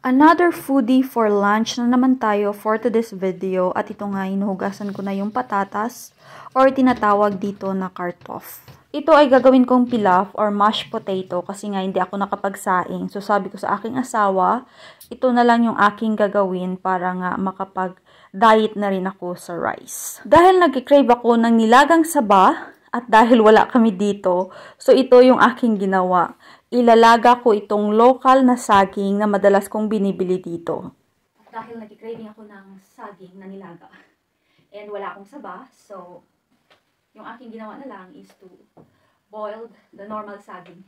Another foodie for lunch na naman tayo for today's video at ito nga hinuhugasan ko na yung patatas or tinatawag dito na kartof. Ito ay gagawin kong pilaf or mashed potato kasi nga hindi ako nakapagsaing. So sabi ko sa aking asawa, ito na lang yung aking gagawin para nga makapag-diet na rin ako sa rice. Dahil nag-crave ako ng nilagang saba at dahil wala kami dito, so ito yung aking ginawa. Ilalaga ko itong local na saging na madalas kong binibili dito. Dahil nag-craving ako ng saging na nilaga and wala akong saba, so yung aking ginawa na lang is to boil the normal saging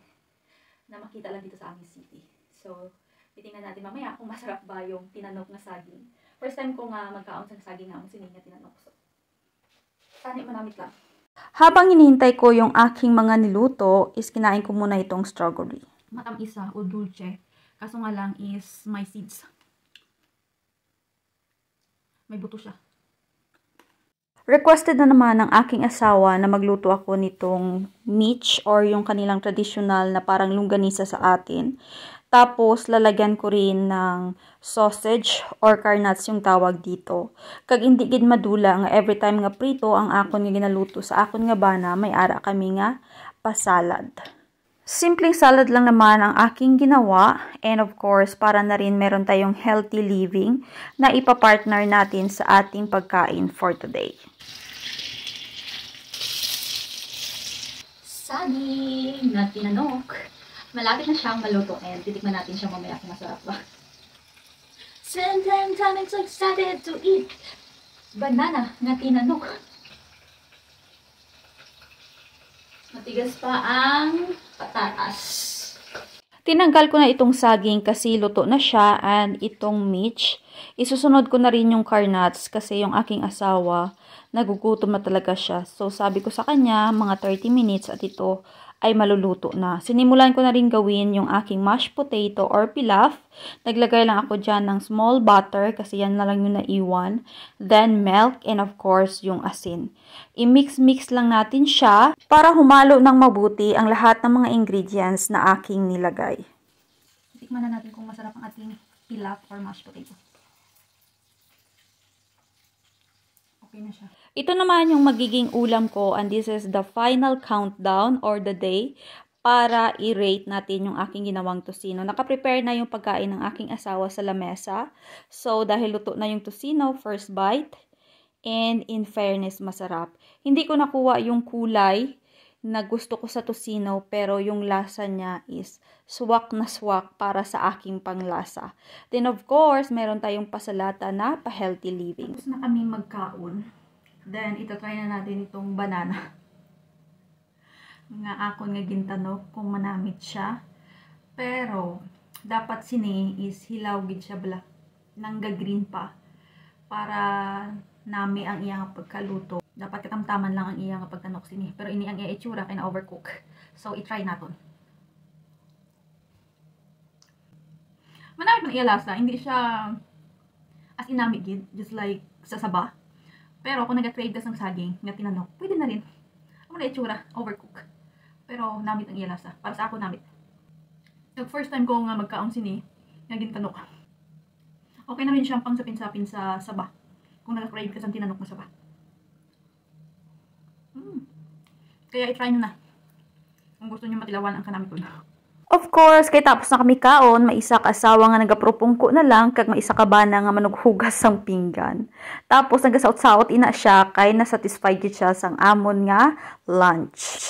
na makita lang dito sa aming city. So, titingnan natin mamaya kung masarap ba yung tinanok na saging. First time ko nga magkaon sa saging na sining na tinanok. So, tani manamit lang. Habang hinihintay ko yung aking mga niluto, is kinain ko muna itong strawberry. Matamis o dulce. Kaso nga lang is may seeds. May buto siya. Requested na naman ng aking asawa na magluto ako nitong miche or yung kanilang traditional na parang longganisa sa atin. Tapos, lalagyan ko rin ng sausage or carnuts yung tawag dito. Kag hindi gid madula nga every time nga prito ang akon nga ginaluto sa akon nga bana, may ara kami nga pasalad. Simpleng salad lang naman ang aking ginawa. And of course, para na rin meron tayong healthy living na ipapartner natin sa ating pagkain for today. Saging na tinanok. Malapit na siyang maluto and titikman natin siya mamaya kung masarap ba. Sometimes I'm so excited to eat banana na tinanok. Matigas pa ang patatas. Tinanggal ko na itong saging kasi luto na siya and itong miche. Isusunod ko na rin yung carnuts kasi yung aking asawa nagugutom na talaga siya. So sabi ko sa kanya mga 30 minutes at ito ay maluluto na. Sinimulan ko na rin gawin yung aking mashed potato or pilaf. Naglagay lang ako dyan ng small butter kasi yan na lang yung naiwan. Then milk and of course yung asin. I-mix-mix lang natin siya para humalo ng mabuti ang lahat ng mga ingredients na aking nilagay. Tikman na natin kung masarap ang ating pilaf or mashed potato. Okay na siya. Ito naman yung magiging ulam ko and this is the final countdown or the day para i-rate natin yung aking ginawang tocino. Naka-prepare na yung pagkain ng aking asawa sa lamesa. So, dahil luto na yung tocino, first bite. And in fairness, masarap. Hindi ko nakuha yung kulay na gusto ko sa tocino pero yung lasa niya is swak na swak para sa aking panglasa. Then of course, meron tayong pasalata na pa-healthy living. Tapos na kami magkaon. Then, itatry na natin itong banana. Nga ako nga gintanok kung manamit siya. Pero, dapat sini is hilaw gid siya bala. Nangga green pa. Para nami ang iyang pagkaluto. Dapat katamtaman lang ang iyang pagkanok sini. Pero ini ang itsura kay na overcook. So, itry naton. Manamit man iya lasa. Hindi siya as inami gid. Just like sa saba. Pero kung nag-crave ka ng saging na tinanok, pwede na rin. Ang mga itsura, overcook. Pero namit ang iyalasa. Para sa ako namit. Yung first time ko nga magkaong sini, nga gintanok. Okay na rin siyang pang sapin-sapin sa saba. Kung nag-crave ka ng tinanok na saba. Kaya i-try nyo na. Kung gusto nyo matilawan ang kanamit ko na. Of course, kay tapos na kami kaon, may isa ka asawa nga nagapropungko na lang, kag may isa ka bana nga manughugas sang pinggan. Tapos nagasaot-saot ina siya, kay nasatisfied siya sang amon nga lunch.